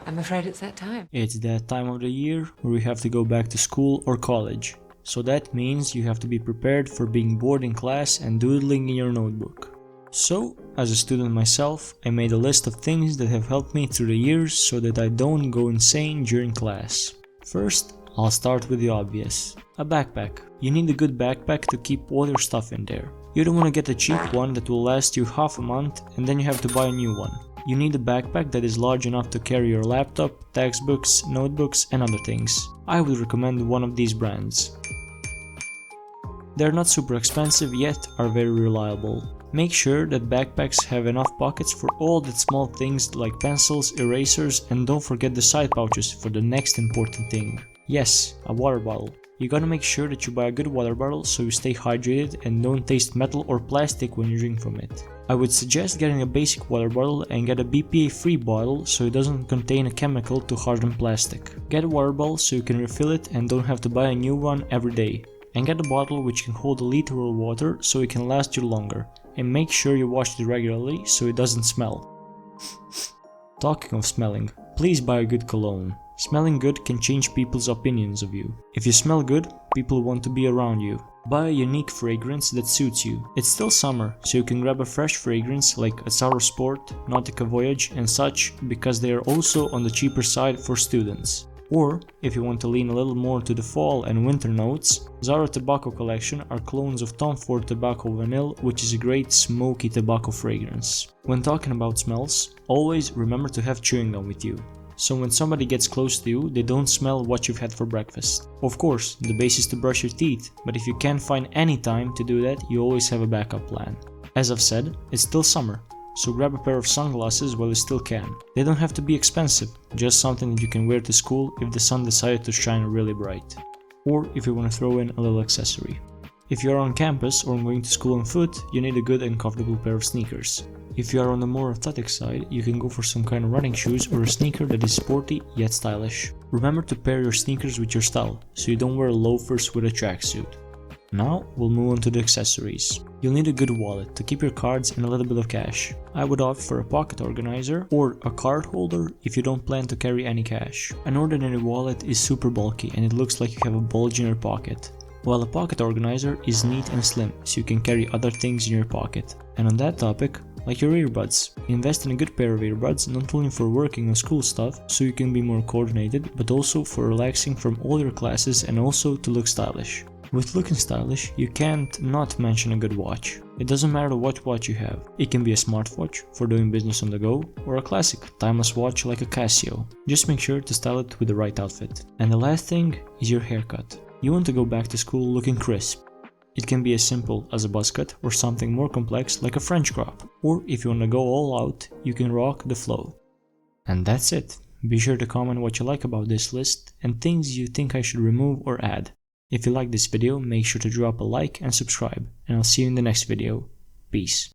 I'm afraid it's that time. It's that time of the year where you have to go back to school or college. So that means you have to be prepared for being bored in class and doodling in your notebook. So, as a student myself, I made a list of things that have helped me through the years so that I don't go insane during class. First, I'll start with the obvious. A backpack. You need a good backpack to keep all your stuff in there. You don't want to get a cheap one that will last you half a month and then you have to buy a new one. You need a backpack that is large enough to carry your laptop, textbooks, notebooks and other things. I would recommend one of these brands. They're not super expensive yet are very reliable. Make sure that backpacks have enough pockets for all the small things like pencils, erasers, and don't forget the side pouches for the next important thing. Yes, a water bottle. You gotta make sure that you buy a good water bottle so you stay hydrated and don't taste metal or plastic when you drink from it. I would suggest getting a basic water bottle and get a BPA-free bottle so it doesn't contain a chemical to harden plastic. Get a water bottle so you can refill it and don't have to buy a new one every day. And get a bottle which can hold a liter of water so it can last you longer. And make sure you wash it regularly so it doesn't smell. Talking of smelling, please buy a good cologne. Smelling good can change people's opinions of you. If you smell good, people want to be around you. Buy a unique fragrance that suits you. It's still summer, so you can grab a fresh fragrance like Azaro Sport, Nautica Voyage and such because they are also on the cheaper side for students. Or, if you want to lean a little more to the fall and winter notes, Zara Tobacco Collection are clones of Tom Ford Tobacco Vanille, which is a great smoky tobacco fragrance. When talking about smells, always remember to have chewing gum with you. So when somebody gets close to you, they don't smell what you've had for breakfast. Of course, the base is to brush your teeth, but if you can't find any time to do that, you always have a backup plan. As I've said, it's still summer. So grab a pair of sunglasses while you still can. They don't have to be expensive, just something that you can wear to school if the sun decided to shine really bright. Or if you want to throw in a little accessory. If you are on campus or going to school on foot, you need a good and comfortable pair of sneakers. If you are on the more athletic side, you can go for some kind of running shoes or a sneaker that is sporty yet stylish. Remember to pair your sneakers with your style, so you don't wear loafers with a tracksuit. Now we'll move on to the accessories. You'll need a good wallet to keep your cards and a little bit of cash. I would opt for a pocket organizer or a card holder if you don't plan to carry any cash. An ordinary wallet is super bulky and it looks like you have a bulge in your pocket, while a pocket organizer is neat and slim so you can carry other things in your pocket. And on that topic, like your earbuds. Invest in a good pair of earbuds not only for working on school stuff so you can be more coordinated, but also for relaxing from all your classes and also to look stylish. With looking stylish, you can't not mention a good watch. It doesn't matter what watch you have. It can be a smartwatch for doing business on the go, or a classic, timeless watch like a Casio. Just make sure to style it with the right outfit. And the last thing is your haircut. You want to go back to school looking crisp. It can be as simple as a buzz cut or something more complex like a French crop. Or if you want to go all out, you can rock the flow. And that's it. Be sure to comment what you like about this list and things you think I should remove or add. If you like this video, make sure to drop a like and subscribe, and I'll see you in the next video. Peace.